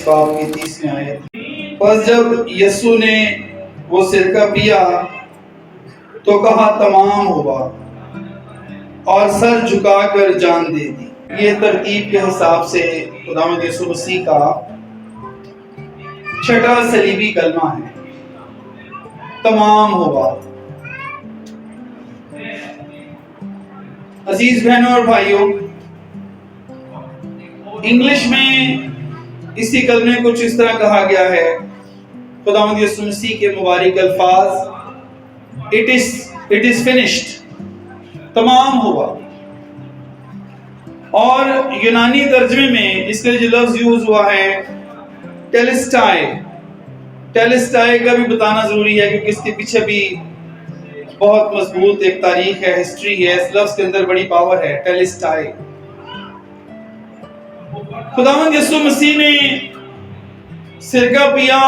باب کی 30ویں آیت۔ پس جب یسوع نے وہ سرکہ پیا تو کہا تمام ہوا، اور سر جھکا کر جان دے دی۔ یہ ترتیب کے حساب سے خداوند یسوع مسیح کا چھٹا صلیبی کلمہ ہے، تمام ہوا۔ عزیز بہنوں اور بھائیوں، انگلش میں اسی کلمے کچھ اس طرح کہا گیا ہے، خداوند یسوع مسیح کے مبارک الفاظ it is finished، تمام ہوا۔ اور یونانی ترجمے میں اس کے جو لفظ یوز ہوا ہے ٹیلسٹائے کا بھی بتانا ضروری ہے، کیونکہ اس کے پیچھے بھی بہت مضبوط ایک تاریخ ہے، ہسٹری ہے، اس لفظ کے اندر بڑی پاور ہے، ٹیلسٹائے۔ خداوند یسوع مسیح نے سرکہ پیا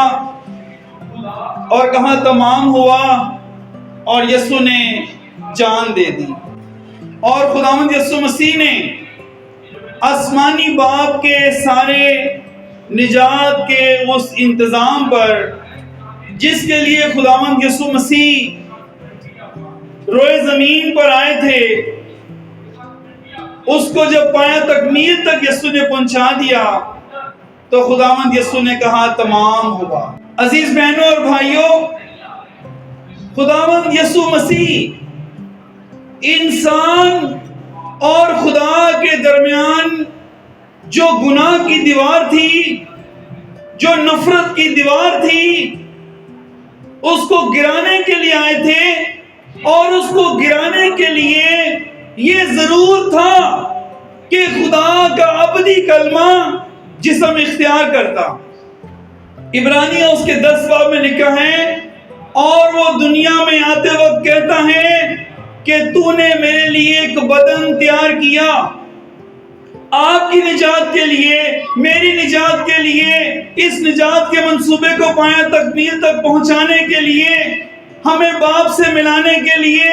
اور کہا تمام ہوا، اور یسوع نے جان دے دی۔ اور خداوند یسوع مسیح نے آسمانی باپ کے سارے نجات کے اس انتظام پر، جس کے لیے خداوند یسوع مسیح روئے زمین پر آئے تھے، اس کو جب پایا تکمیل تک یسوع نے پہنچا دیا، تو خداوند یسوع نے کہا تمام ہوا۔ عزیز بہنوں اور بھائیوں، خداوند یسوع مسیح انسان اور خدا کے درمیان جو گناہ کی دیوار تھی، جو نفرت کی دیوار تھی، اس کو گرانے کے لیے آئے تھے، اور اس کو گرانے کے لیے یہ ضرور تھا کہ خدا کا ابدی کلمہ جسم اختیار کرتا۔ عبرانیہ اس کے 10 باب میں لکھا ہے، اور وہ دنیا میں آتے وقت کہتا ہے کہ تو نے میرے لیے ایک بدن تیار کیا، آپ کی نجات کے لیے، میری نجات کے لیے، اس نجات کے منصوبے کو پایا تکمیل تک پہنچانے کے لیے، ہمیں باپ سے ملانے کے لیے،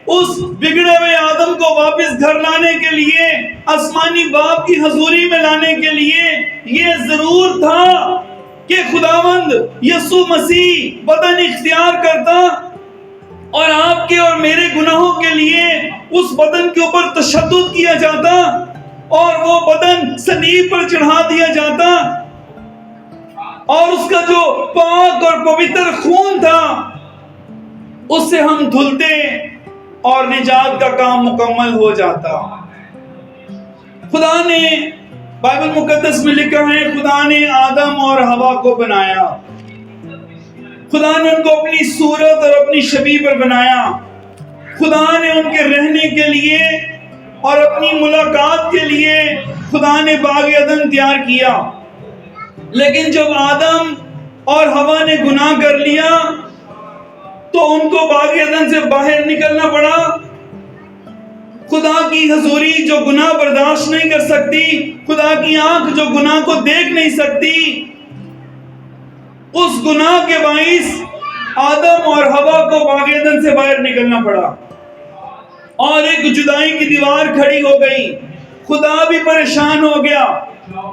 اس بگڑے ہوئے آدم کو واپس گھر لانے کے لیے، آسمانی باپ کی حضوری میں لانے کے لیے یہ ضرور تھا کہ خداوند یسوع مسیح بدن اختیار کرتا، اور آپ کے اور میرے گناہوں کے لیے اس بدن کے اوپر تشدد کیا جاتا، اور وہ بدن صلیب پر چڑھا دیا جاتا، اور اس کا جو پاک اور پوتر خون تھا اس سے ہم دھلتے اور نجات کا کام مکمل ہو جاتا۔ خدا نے بائبل مقدس میں لکھا ہے، خدا نے آدم اور حوا کو بنایا، خدا نے ان کو اپنی صورت اور اپنی شبیہ پر بنایا، خدا نے ان کے رہنے کے لیے اور اپنی ملاقات کے لیے خدا نے باغ عدن تیار کیا۔ لیکن جب آدم اور حوا نے گناہ کر لیا تو ان کو باغ عدن سے باہر نکلنا پڑا۔ خدا کی حضوری جو گناہ برداشت نہیں کر سکتی، خدا کی آنکھ جو گناہ کو دیکھ نہیں سکتی، اس گناہ کے باعث آدم اور حوا کو باغ عدن سے باہر نکلنا پڑا، اور ایک جدائی کی دیوار کھڑی ہو گئی۔ خدا بھی پریشان ہو گیا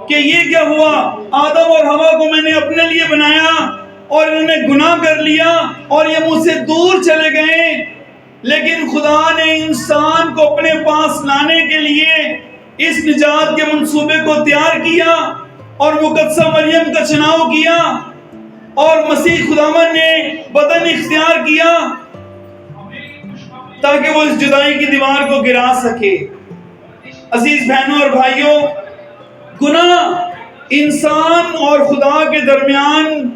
کہ یہ کیا ہوا، آدم اور حوا کو میں نے اپنے لیے بنایا اور انہوں نے گناہ کر لیا اور یہ مجھ سے دور چلے گئے۔ لیکن خدا نے انسان کو اپنے پاس لانے کے لیے اس نجات کے منصوبے کو تیار کیا، اور مقدسہ مریم کا چناؤ کیا، اور مسیح خداوند نے بدن اختیار کیا تاکہ وہ اس جدائی کی دیوار کو گرا سکے۔ عزیز بہنوں اور بھائیوں، گناہ انسان اور خدا کے درمیان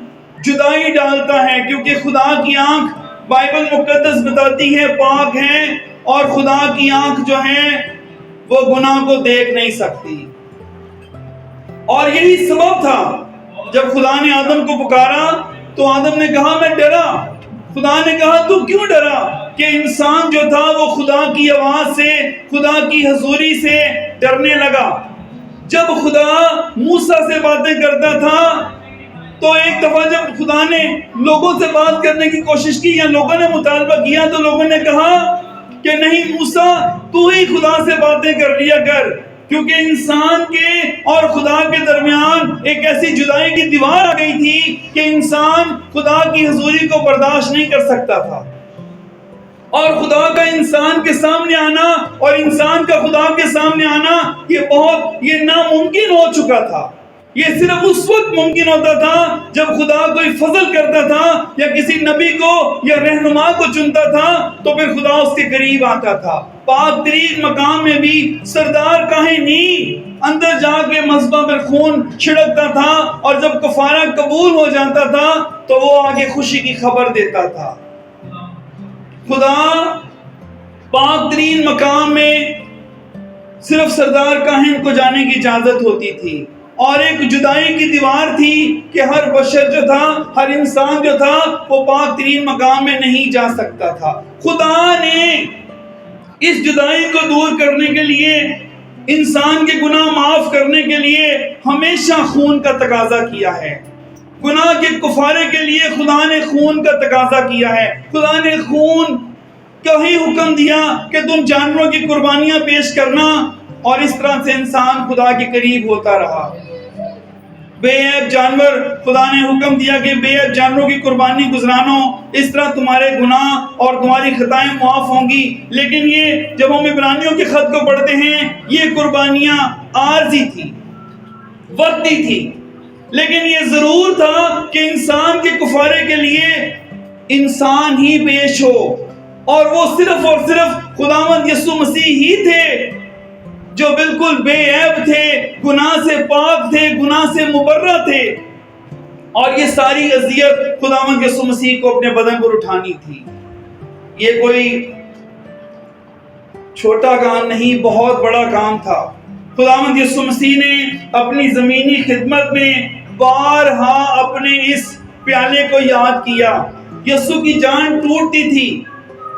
جدائی ڈالتا ہے، کیونکہ خدا کی آنکھ بائبل مقدس بتاتی ہے پاک ہے، اور خدا کی آنکھ جو ہے وہ گناہ کو دیکھ نہیں سکتی۔ اور یہی سبب تھا جب خدا نے آدم کو پکارا تو آدم نے کہا میں ڈرا۔ خدا نے کہا تو کیوں ڈرا؟ کہ انسان جو تھا وہ خدا کی آواز سے، خدا کی حضوری سے ڈرنے لگا۔ جب خدا موسیٰ سے باتیں کرتا تھا تو ایک دفعہ جب خدا نے لوگوں سے بات کرنے کی کوشش کی یا لوگوں نے مطالبہ کیا تو لوگوں نے کہا کہ نہیں موسیٰ تو ہی خدا سے باتیں کر لیا کر، کیونکہ انسان کے اور خدا کے درمیان ایک ایسی جدائی کی دیوار آ گئی تھی کہ انسان خدا کی حضوری کو برداشت نہیں کر سکتا تھا، اور خدا کا انسان کے سامنے آنا اور انسان کا خدا کے سامنے آنا یہ ناممکن ہو چکا تھا۔ یہ صرف اس وقت ممکن ہوتا تھا جب خدا کوئی فضل کرتا تھا یا کسی نبی کو یا رہنما کو چنتا تھا تو پھر خدا اس کے قریب آتا تھا۔ پاک ترین مقام میں بھی سردار کاہن نہیں اندر جا کے مذبح پر خون چھڑکتا تھا، اور جب کفارہ قبول ہو جاتا تھا تو وہ آگے خوشی کی خبر دیتا تھا۔ خدا پاک ترین مقام میں صرف سردار کاہن کو جانے کی اجازت ہوتی تھی، اور ایک جدائی کی دیوار تھی کہ ہر بشر جو تھا، ہر انسان جو تھا، وہ پاک ترین مقام میں نہیں جا سکتا تھا۔ خدا نے اس جدائی کو دور کرنے کے لیے، انسان کے گناہ معاف کرنے کے لیے ہمیشہ خون کا تقاضا کیا ہے۔ گناہ کے کفارے کے لیے خدا نے خون کا تقاضا کیا ہے۔ خدا نے خون کا ہی حکم دیا کہ تم جانوروں کی قربانیاں پیش کرنا، اور اس طرح سے انسان خدا کے قریب ہوتا رہا۔ بے عیب جانور، خدا نے حکم دیا کہ بے عیب جانوروں کی قربانی گزرانو، اس طرح تمہارے گناہ اور تمہاری خطائیں معاف ہوں گی۔ لیکن یہ جب ہم عبرانیوں کے خط کو پڑھتے ہیں، یہ قربانیاں عارضی تھی، وقتی تھی، لیکن یہ ضرور تھا کہ انسان کے کفارے کے لیے انسان ہی پیش ہو، اور وہ صرف اور صرف خداوند یسوع مسیح ہی تھے جو بالکل بے عیب تھے، گناہ سے پاک تھے، گناہ سے مبرہ تھے، اور یہ ساری اذیت خداوند یسوع مسیح کو اپنے بدن پر اٹھانی تھی۔ یہ کوئی چھوٹا کام نہیں، بہت بڑا کام تھا۔ خداوند یسوع مسیح نے اپنی زمینی خدمت میں بارہا اپنے اس پیالے کو یاد کیا۔ یسوع کی جان ٹوٹتی تھی،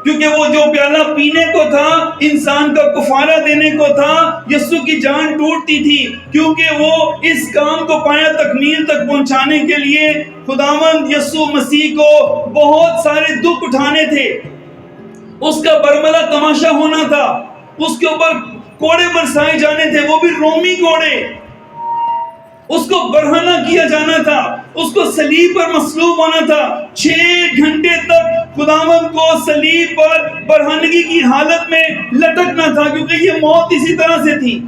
کیونکہ وہ جو پیالہ پینے کو تھا، انسان کا کفارہ دینے کو تھا، یسوع کی جان ٹوٹتی تھی، کیونکہ وہ اس کام کو پایا تکمیل تک پہنچانے کے لیے خداوند یسوع مسیح کو بہت سارے دکھ اٹھانے تھے۔ اس کا برملا تماشا ہونا تھا، اس کے اوپر کوڑے برسائے جانے تھے، وہ بھی رومی کوڑے، اس کو برہنہ کیا جانا تھا، اس کو صلیب پر مصلوب ہونا تھا۔ 6 گھنٹے تک خداوند کو صلیب پر برہنگی کی حالت میں لٹکنا تھا، کیونکہ یہ موت اسی طرح سے تھی،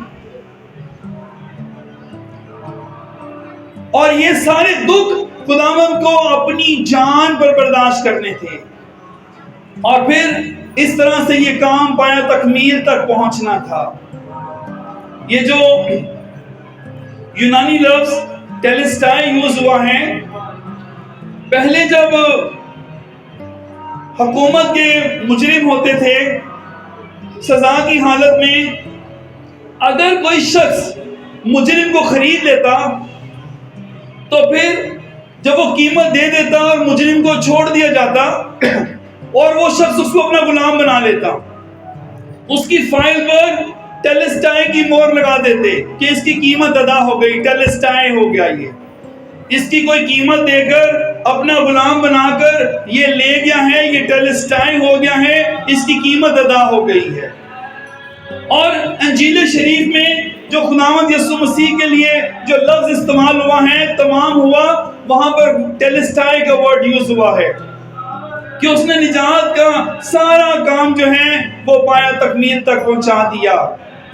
اور یہ سارے دکھ خداوند کو اپنی جان پر برداشت کرنے تھے، اور پھر اس طرح سے یہ کام پایا تکمیل تک پہنچنا تھا۔ یہ جو یونانی لفظ ٹیلسٹائی یوز ہوا ہے، پہلے جب حکومت کے مجرم ہوتے تھے سزا کی حالت میں، اگر کوئی شخص مجرم کو خرید لیتا تو پھر جب وہ قیمت دے دیتا اور مجرم کو چھوڑ دیا جاتا، اور وہ شخص اس کو اپنا غلام بنا لیتا، اس کی فائل پر ٹیلسٹائی کی مہر لگا دیتے کہ اس کی قیمت ادا ہو گئی، ٹیلسٹائی ہو گیا، یہ اس کی کوئی قیمت دے کر اپنا غلام بنا کر یہ لے گیا ہے، یہ ٹیلسٹائی ہو گیا ہے، اس کی قیمت ادا ہو گئی ہے۔ اور انجیل شریف میں جو خداوند یسوع مسیح کے لیے جو لفظ استعمال ہوا ہے، تمام ہوا، وہاں پر ٹیلسٹائی کا ورڈ یوز ہوا ہے کہ اس نے نجات کا سارا کام جو ہے وہ پایا تکمیل تک پہنچا دیا۔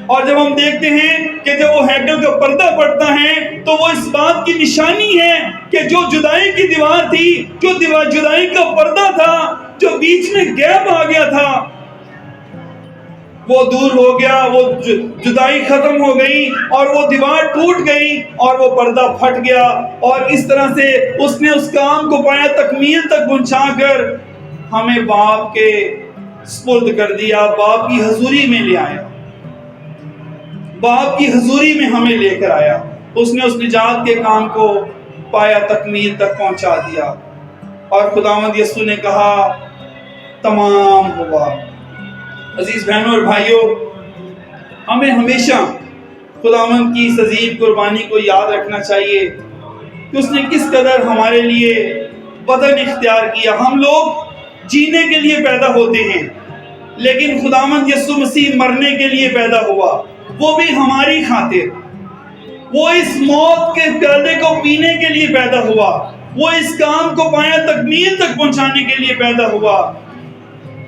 اور جب ہم دیکھتے ہیں کہ جب وہ ہیکل کا پردہ پڑتا ہے تو وہ اس بات کی نشانی ہے کہ جو جدائی کی دیوار تھی، جو جدائی کا پردہ تھا، جو بیچ میں گیپ آ گیا تھا، وہ دور ہو گیا، وہ جدائی ختم ہو گئی، اور وہ دیوار ٹوٹ گئی، اور وہ پردہ پھٹ گیا، اور اس طرح سے اس نے اس کام کو پایا تکمیل تک پہنچا کر ہمیں باپ کے سپرد کر دیا، باپ کی حضوری میں لے آیا، باپ کی حضوری میں ہمیں لے کر آیا۔ اس نے اس نجات کے کام کو پایا تکمیل تک پہنچا دیا، اور خداوند یسوع نے کہا تمام ہوا۔ عزیز بہنوں اور بھائیوں، ہمیں ہمیشہ خداوند کی اس عظیم قربانی کو یاد رکھنا چاہیے کہ اس نے کس قدر ہمارے لیے بدن اختیار کیا۔ ہم لوگ جینے کے لیے پیدا ہوتے ہیں، لیکن خداوند یسوع مسیح مرنے کے لیے پیدا ہوا، وہ بھی ہماری خاطر. وہ اس موت کے پیالے کو پینے کے لیے پیدا ہوا. وہ اس کام کو پایا تکمیل تک پہنچانے کے لیے پیدا ہوا،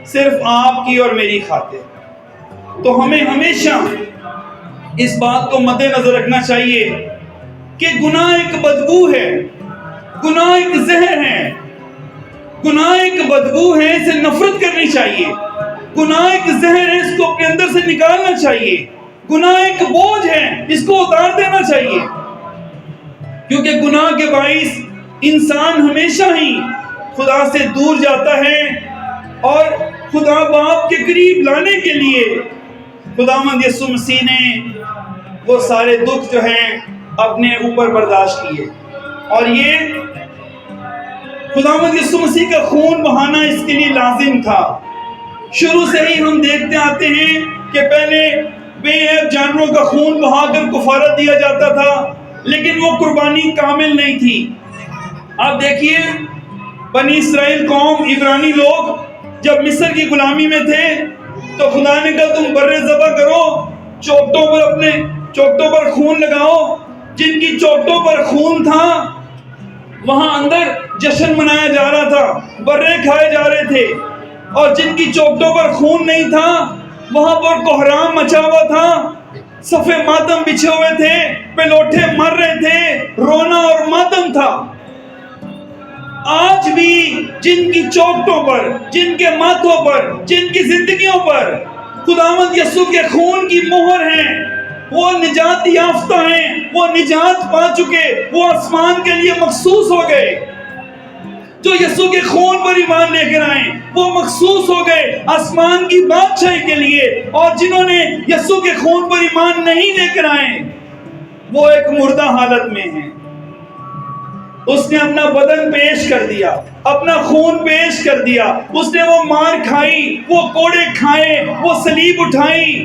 صرف آپ کی اور میری خاطر. تو ہمیں ہمیشہ اس بات کو مد نظر رکھنا چاہیے کہ گناہ ایک بدبو ہے، گناہ ایک زہر ہے، گناہ ایک بدبو ہے، اسے نفرت کرنی چاہیے. گناہ ایک زہر ہے، اس کو اپنے اندر سے نکالنا چاہیے. گناہ ایک بوجھ ہے، اس کو اتار دینا چاہیے. کیونکہ گناہ کے باعث انسان ہمیشہ ہی خدا سے دور جاتا ہے، اور خدا باپ کے قریب لانے کے لیے خداوند یسوع مسیح نے وہ سارے دکھ جو ہیں اپنے اوپر برداشت کیے. اور یہ خداوند یسوع مسیح کا خون بہانا اس کے لیے لازم تھا. شروع سے ہی ہم دیکھتے آتے ہیں کہ پہلے بے عیب جانوروں کا خون بہا کر کفارہ دیا جاتا تھا، لیکن وہ قربانی کامل نہیں تھی. آپ دیکھیے بنی اسرائیل قوم، عبرانی لوگ جب مصر کی غلامی میں تھے تو خدا نے کہا تم برے ذبح کرو، چوٹوں پر اپنے چوٹوں پر خون لگاؤ. جن کی چوٹوں پر خون تھا وہاں اندر جشن منایا جا رہا تھا، برے کھائے جا رہے تھے. اور جن کی چوٹوں پر خون نہیں تھا وہاں پر کوہرام مچا ہوا تھا، صفے ماتم بچھے ہوئے تھے، پلوٹھے مر رہے تھے، رونا اور ماتم تھا. آج بھی جن کی چوٹوں پر، جن کے ماتھوں پر، جن کی زندگیوں پر خداوند یسوع کے خون کی مہر ہیں، وہ نجات یافتہ ہیں، وہ نجات پا چکے، وہ آسمان کے لیے مخصوص ہو گئے. جو یسوع کے خون پر ایمان لے کر آئے وہ مخصوص ہو گئے آسمان کی بادشاہی کے لیے. اور جنہوں نے یسوع کے خون پر ایمان نہیں لے کر آئے وہ ایک مردہ حالت میں ہیں. اس نے اپنا بدن پیش کر دیا، اپنا خون پیش کر دیا، اس نے وہ مار کھائی، وہ کوڑے کھائے، وہ صلیب اٹھائی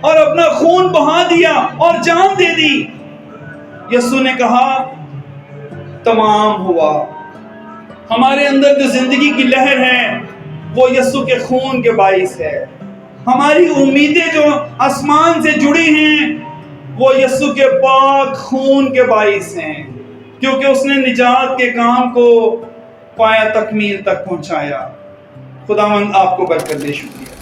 اور اپنا خون بہا دیا اور جان دے دی. یسوع نے کہا تمام ہوا. ہمارے اندر جو زندگی کی لہر ہے وہ یسوع کے خون کے باعث ہے. ہماری امیدیں جو آسمان سے جڑی ہیں وہ یسوع کے پاک خون کے باعث ہیں، کیونکہ اس نے نجات کے کام کو پایا تکمیل تک پہنچایا. خداوند آپ کو برکت دے. شکریہ.